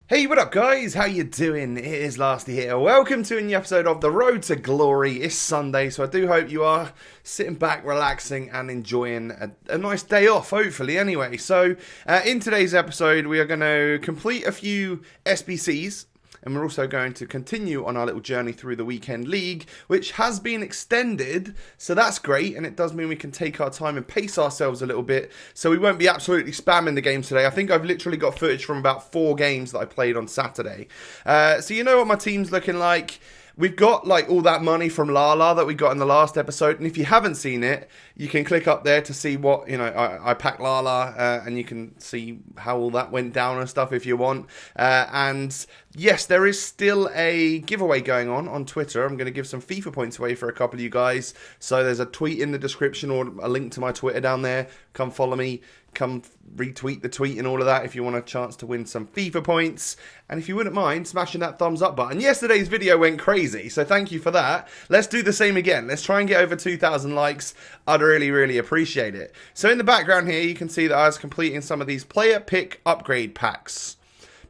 Hey, what up guys? How you doing? It is Lasty here. Welcome to a new episode of The Road to Glory. It's Sunday, so I do hope you are sitting back, relaxing and enjoying a nice day off, hopefully anyway. So, in today's episode, we are going to complete a few SBCs. And we're also going to continue on our little journey through the weekend league, which has been extended. So that's great. And it does mean we can take our time and pace ourselves a little bit. So we won't be absolutely spamming the games today. I think I've literally got footage from about 4 games that I played on Saturday. So you know what my team's looking like. We've got like all that money from Lala that we got in the last episode, and if you haven't seen it, you can click up there to see what, I packed Lala, and you can see how all that went down and stuff if you want. And yes, there is still a giveaway going on Twitter. I'm going to give some FIFA points away for a couple of you guys. So there's a tweet in the description or a link to my Twitter down there. Come follow me. Come retweet the tweet and all of that if you want a chance to win some FIFA points. And if you wouldn't mind smashing that thumbs up button. Yesterday's video went crazy, so thank you for that. Let's do the same again. Let's try and get over 2,000 likes. I'd really appreciate it. So in the background here, you can see that I was completing some of these player pick upgrade packs.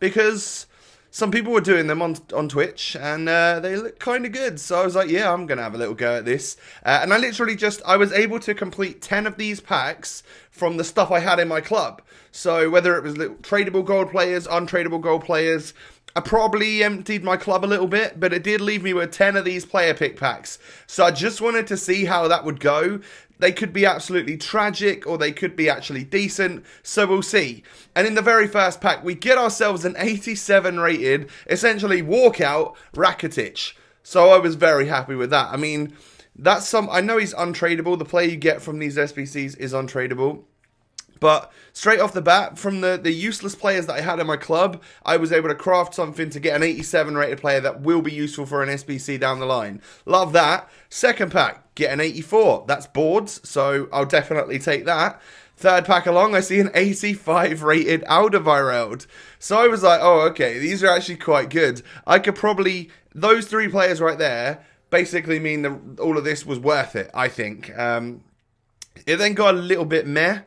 Because some people were doing them on Twitch, and they look kind of good. So I was like, yeah, I'm going to have a little go at this. And I was able to complete 10 of these packs from the stuff I had in my club. So whether it was little tradable gold players, untradable gold players, I probably emptied my club a little bit, but it did leave me with 10 of these player pick packs. So I just wanted to see how that would go. They could be absolutely tragic, or they could be actually decent, so we'll see. And in the very first pack, we get ourselves an 87 rated, essentially walkout Rakitic. So I was very happy with that. I mean, I know he's untradeable. The player you get from these SBCs is untradeable. But straight off the bat, from the useless players that I had in my club, I was able to craft something to get an 87 rated player that will be useful for an SBC down the line. Love that. Second pack, get an 84. That's boards, so I'll definitely take that. Third pack along, I see an 85 rated Alderweireld. So I was like, oh, okay, these are actually quite good. I could probably, those 3 players right there, basically mean that all of this was worth it, I think. It then got a little bit meh.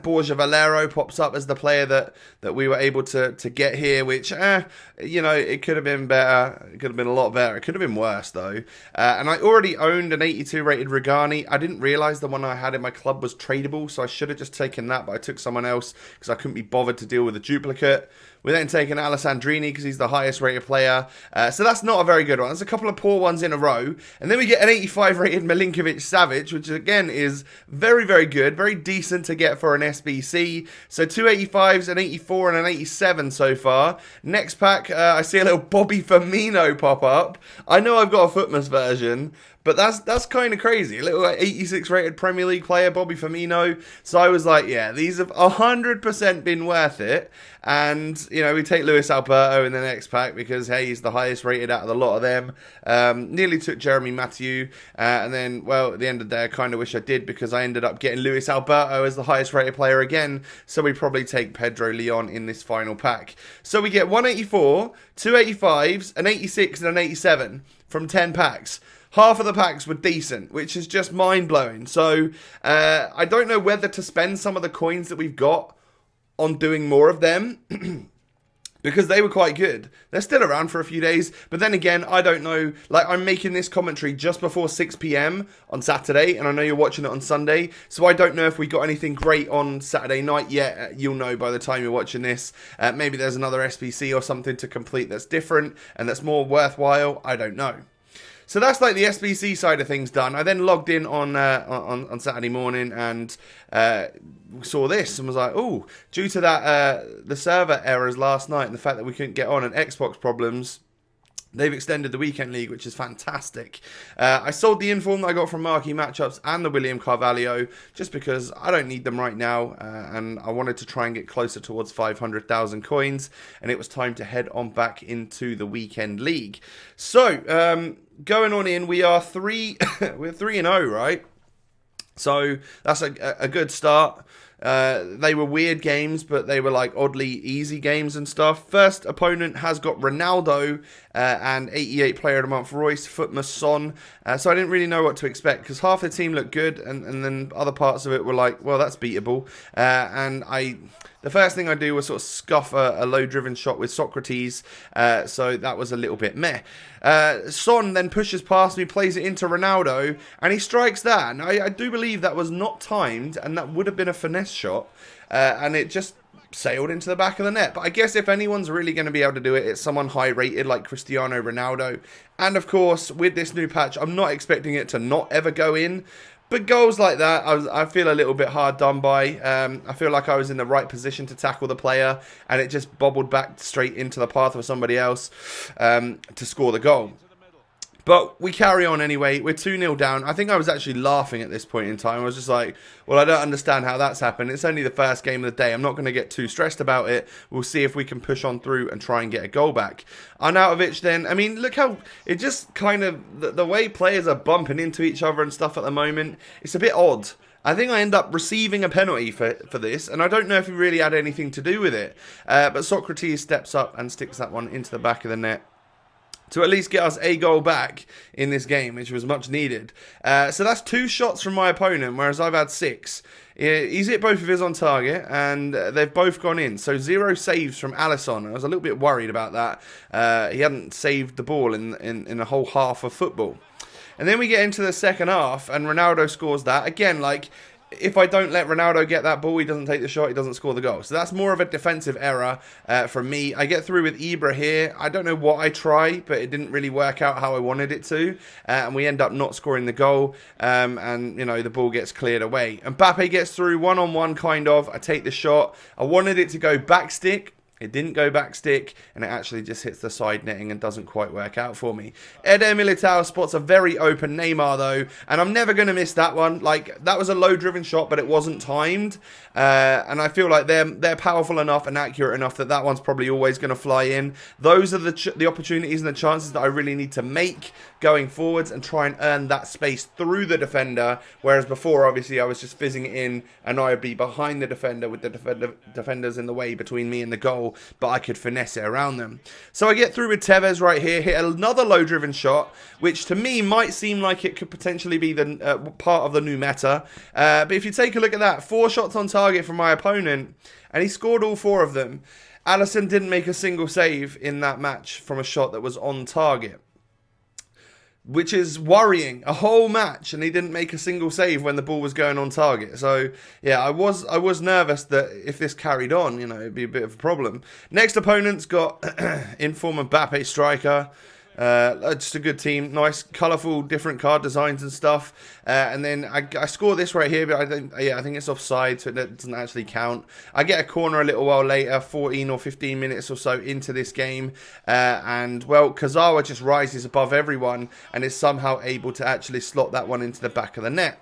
Borja Valero pops up as the player that we were able to get here, which, it could have been better. It could have been a lot better. It could have been worse, though. And I already owned an 82 rated Regani. I didn't realise the one I had in my club was tradable, so I should have just taken that, but I took someone else because I couldn't be bothered to deal with a duplicate. We're then taking Alessandrini because he's the highest rated player. So that's not a very good one. There's a couple of poor ones in a row. And then we get an 85 rated Milinkovic-Savic, which again is very good. Very decent to get for an SBC. So 2 85s, an 84 and an 87 so far. Next pack, I see a little Bobby Firmino pop up. I know I've got a Footmas version, but that's kind of crazy. A little 86 rated Premier League player, Bobby Firmino. So I was like, yeah, these have 100% been worth it. And, we take Luis Alberto in the next pack because, hey, he's the highest rated out of the lot of them. Nearly took Jeremy Mathieu. And then, well, at the end of the day, I kind of wish I did because I ended up getting Luis Alberto as the highest rated player again. So we probably take Pedro Leon in this final pack. So we get 184, 2 85s, an 86 and an 87 from 10 packs. Half of the packs were decent, which is just mind-blowing. So, I don't know whether to spend some of the coins that we've got on doing more of them, because they were quite good. They're still around for a few days, but then again, I don't know. Like, I'm making this commentary just before 6 p.m. on Saturday, and I know you're watching it on Sunday, so I don't know if we got anything great on Saturday night yet. You'll know by the time you're watching this. Maybe there's another SBC or something to complete that's different and that's more worthwhile. I don't know. So that's like the SBC side of things done. I then logged in on Saturday morning and saw this and was like, oh, due to that the server errors last night and the fact that we couldn't get on and Xbox problems, they've extended the weekend league, which is fantastic. I sold the inform that I got from Marquee Matchups and the William Carvalho just because I don't need them right now, and I wanted to try and get closer towards 500,000 coins, and it was time to head on back into the weekend league. So, going on in, we are we're 3-0, right? So that's a good start. They were weird games, but they were like oddly easy games and stuff. First opponent has got Ronaldo and 88 Player of the Month Royce, Footmas, Son. So I didn't really know what to expect because half the team looked good and then other parts of it were like, well, that's beatable. The first thing I do was sort of scuff a low-driven shot with Socrates, so that was a little bit meh. Son then pushes past me, plays it into Ronaldo, and he strikes that. And I do believe that was not timed, and that would have been a finesse shot, and it just sailed into the back of the net. But I guess if anyone's really going to be able to do it, it's someone high-rated like Cristiano Ronaldo. And of course, with this new patch, I'm not expecting it to not ever go in. But goals like that, I feel a little bit hard done by. I feel like I was in the right position to tackle the player, and it just bobbled back straight into the path of somebody else to score the goal. But we carry on anyway. We're 2-0 down. I think I was actually laughing at this point in time. I was just like, well, I don't understand how that's happened. It's only the first game of the day. I'm not going to get too stressed about it. We'll see if we can push on through and try and get a goal back. Arnautovic then, I mean, look how it just kind of, the way players are bumping into each other and stuff at the moment, it's a bit odd. I think I end up receiving a penalty for this, and I don't know if he really had anything to do with it. But Socrates steps up and sticks that one into the back of the net to at least get us a goal back in this game, which was much needed. So that's 2 shots from my opponent, whereas I've had 6. He's hit both of his on target, and they've both gone in. So 0 saves from Alisson. I was a little bit worried about that. He hadn't saved the ball in a whole half of football. And then we get into the second half, and Ronaldo scores that. Again, like, if I don't let Ronaldo get that ball, he doesn't take the shot, he doesn't score the goal. So that's more of a defensive error from me. I get through with Ibra here. I don't know what I tried, but it didn't really work out how I wanted it to. And we end up not scoring the goal. And, you know, the ball gets cleared away. Mbappe gets through one-on-one, kind of. I take the shot. I wanted it to go back stick. It didn't go back stick, and it actually just hits the side netting and doesn't quite work out for me. Eder Militao spots a very open Neymar, though, and I'm never going to miss that one. Like, that was a low-driven shot, but it wasn't timed. And I feel like they're powerful enough and accurate enough that one's probably always going to fly in. Those are the opportunities and the chances that I really need to make going forwards and try and earn that space through the defender, whereas before, obviously, I was just fizzing it in, and I would be behind the defender with the defenders in the way between me and the goal, but I could finesse it around them. So I get through with Tevez right here, hit another low-driven shot, which to me might seem like it could potentially be the part of the new meta. But if you take a look at that, 4 shots on target from my opponent, and he scored all 4 of them. Alisson didn't make a single save in that match from a shot that was on target, which is worrying. A whole match and he didn't make a single save when the ball was going on target. So yeah, I was nervous that if this carried on, you know, it'd be a bit of a problem. Next opponent's got in-form Mbappe striker. Just a good team, nice, colourful, different card designs and stuff. And then I score this right here, but I think it's offside, so it doesn't actually count. I get a corner a little while later, 14 or 15 minutes or so into this game, and well, Kazawa just rises above everyone and is somehow able to actually slot that one into the back of the net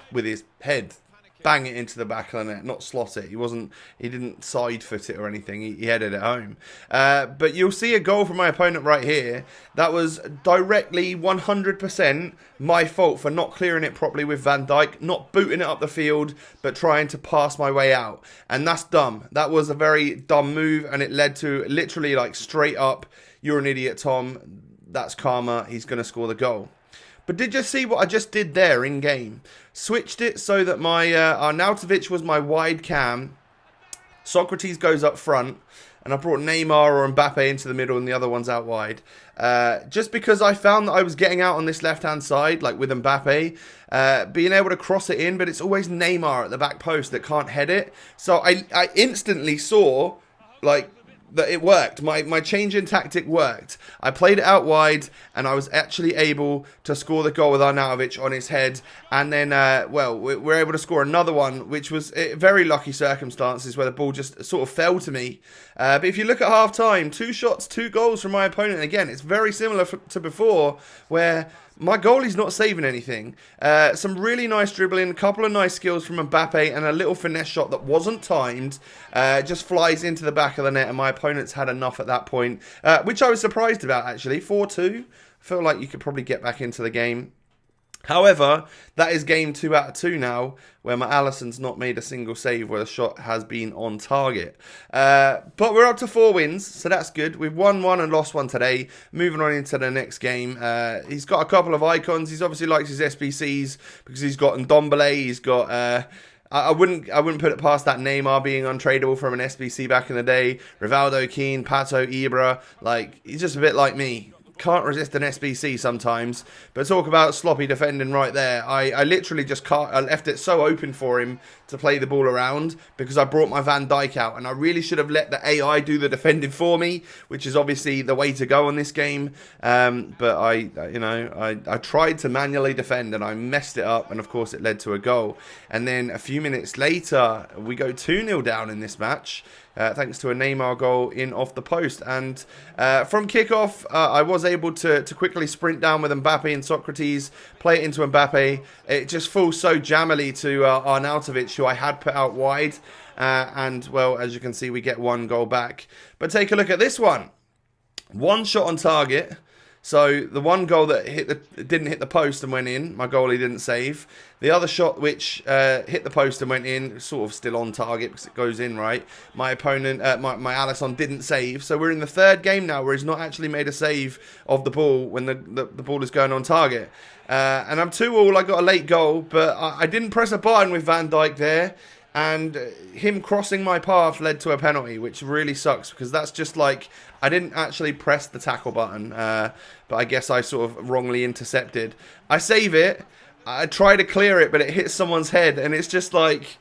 with his head. Bang it into the back of the net, not slot it. He didn't side foot it or anything. He headed it home. But you'll see a goal from my opponent right here. That was directly 100% my fault for not clearing it properly with Van Dijk, not booting it up the field, but trying to pass my way out. And that's dumb. That was a very dumb move, and it led to literally like straight up, you're an idiot, Tom. That's karma. He's going to score the goal. But did you see what I just did there in game? Switched it so that my Arnautovic was my wide cam. Socrates goes up front. And I brought Neymar or Mbappe into the middle and the other one's out wide. Just because I found that I was getting out on this left-hand side, like with Mbappe, being able to cross it in. But it's always Neymar at the back post that can't head it. So I instantly saw, like, that it worked. My change in tactic worked. I played it out wide, and I was actually able to score the goal with Arnautovic on his head. And then, we're able to score another one, which was very lucky circumstances where the ball just sort of fell to me. But if you look at half-time, 2 shots, 2 goals from my opponent. Again, it's very similar to before, where my goalie's not saving anything. Some really nice dribbling, a couple of nice skills from Mbappe, and a little finesse shot that wasn't timed. Just flies into the back of the net, and my opponent's had enough at that point, which I was surprised about, actually. 4-2. I feel like you could probably get back into the game. However, that is game 2 out of 2 now, where my Alisson's not made a single save where the shot has been on target. But we're up to 4 wins, so that's good. We've won 1 and lost 1 today. Moving on into the next game. He's got a couple of icons. He's obviously likes his SBCs because he's got Ndombele. He's got... I wouldn't put it past that Neymar being untradeable from an SBC back in the day. Rivaldo, Keane, Pato, Ibra. Like, he's just a bit like me. Can't resist an SBC sometimes. But talk about sloppy defending right there. I literally just can't. I left it so open for him to play the ball around because I brought my Van Dijk out. And I really should have let the AI do the defending for me, which is obviously the way to go on this game. But I tried to manually defend and I messed it up. And of course it led to a goal. And then a few minutes later, we go 2-0 down in this match. Thanks to a Neymar goal in off the post. And from kickoff, I was able to quickly sprint down with Mbappe and Socrates, play it into Mbappe. It just falls so jammily to Arnautovic, who I had put out wide. And, well, as you can see, we get 1 goal back. But take a look at this one. 1 shot on target. So the 1 goal that didn't hit the post and went in, my goalie didn't save. The other shot which hit the post and went in, sort of still on target because it goes in, right? My opponent, my Alisson didn't save. So we're in the 3rd game now where he's not actually made a save of the ball when the ball is going on target. And I'm 2-2, I got a late goal, but I didn't press a button with Van Dijk there. And him crossing my path led to a penalty, which really sucks because that's just like, I didn't actually press the tackle button, but I guess I sort of wrongly intercepted. I save it, I try to clear it, but it hits someone's head, and it's just like,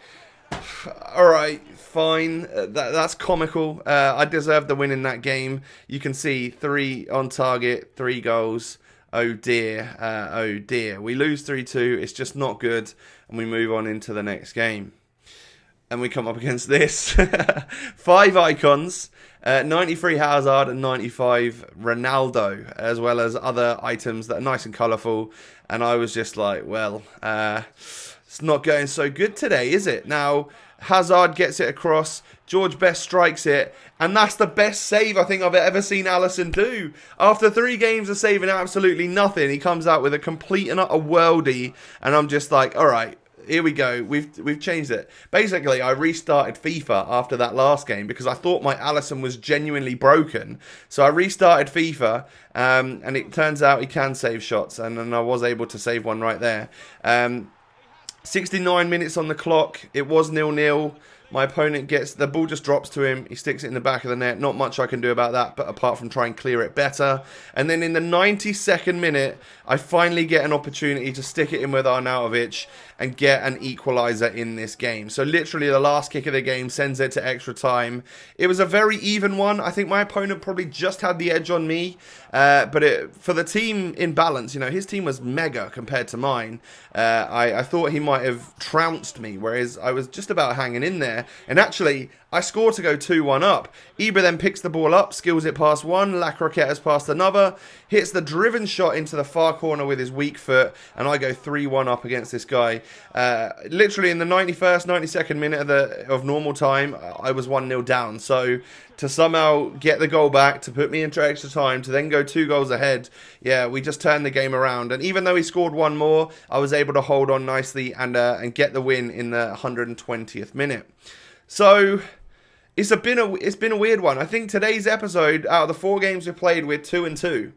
alright, fine, that's comical. I deserved the win in that game. You can see 3 on target, 3 goals. Oh dear, oh dear. We lose 3-2, it's just not good, and we move on into the next game. And we come up against this. 5 icons, 93 Hazard and 95 Ronaldo, as well as other items that are nice and colourful. And I was just like, well, it's not going so good today, is it? Now, Hazard gets it across, George Best strikes it, and that's the best save I think I've ever seen Alisson do. After 3 games of saving absolutely nothing, he comes out with a complete and utter worldie, and I'm just like, alright, here we go. We've changed it. Basically, I restarted FIFA after that last game because I thought my Alisson was genuinely broken. So I restarted FIFA, and it turns out he can save shots, and I was able to save one right there. 69 minutes on the clock. It was 0-0. My opponent gets, the ball just drops to him. He sticks it in the back of the net. Not much I can do about that, but apart from try and clear it better. And then in the 92nd minute, I finally get an opportunity to stick it in with Arnautovic and get an equaliser in this game. So literally the last kick of the game sends it to extra time. It was a very even one. I think my opponent probably just had the edge on me. But for the team in balance, you know, his team was mega compared to mine. I thought he might have trounced me, whereas I was just about hanging in there. And actually, I score to go 2-1 up. Ibra then picks the ball up, skills it past one, Lacroquetas past another, hits the driven shot into the far corner with his weak foot, and I go 3-1 up against this guy. Literally in the 91st, 92nd minute of normal time, I was 1-0 down. So to somehow get the goal back, to put me into extra time, to then go 2 goals ahead, yeah, we just turned the game around. And even though he scored 1 more, I was able to hold on nicely and get the win in the 120th minute. So it's been a weird one. I think today's episode, out of the 4 games we've played, we're 2-2.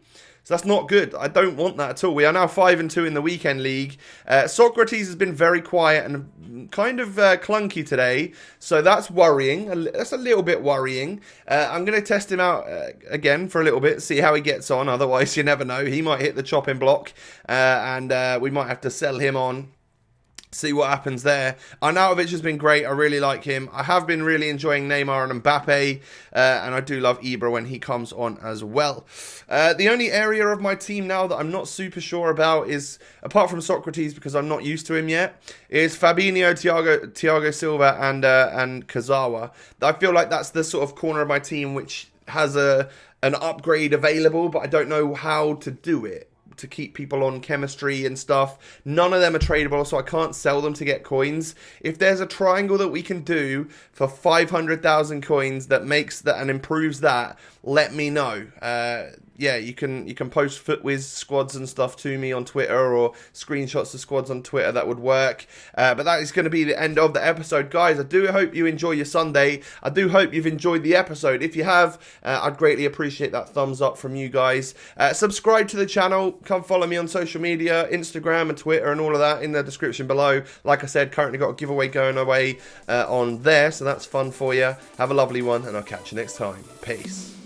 So that's not good. I don't want that at all. We are now 5-2 in the weekend league. Socrates has been very quiet and kind of clunky today. So that's worrying. That's a little bit worrying. I'm going to test him out again for a little bit, see how he gets on. Otherwise, you never know. He might hit the chopping block and we might have to sell him on. See what happens there. Arnautovic has been great. I really like him. I have been really enjoying Neymar and Mbappe. And I do love Ibra when he comes on as well. The only area of my team now that I'm not super sure about is, apart from Socrates because I'm not used to him yet, is Fabinho, Thiago Silva and Kazawa. I feel like that's the sort of corner of my team which has an upgrade available, but I don't know how to do it to keep people on chemistry and stuff. None of them are tradable, so I can't sell them to get coins. If there's a triangle that we can do for 500,000 coins that makes that and improves that, let me know. yeah, you can post FootWiz squads and stuff to me on Twitter, or screenshots of squads on Twitter. That would work. But that is going to be the end of the episode, guys. I do hope you enjoy your Sunday. I do hope you've enjoyed the episode. If you have, I'd greatly appreciate that thumbs up from you guys. Subscribe to the channel. Come follow me on social media, Instagram and Twitter and all of that in the description below. Like I said, currently got a giveaway going away on there, so that's fun for you. Have a lovely one, and I'll catch you next time. Peace.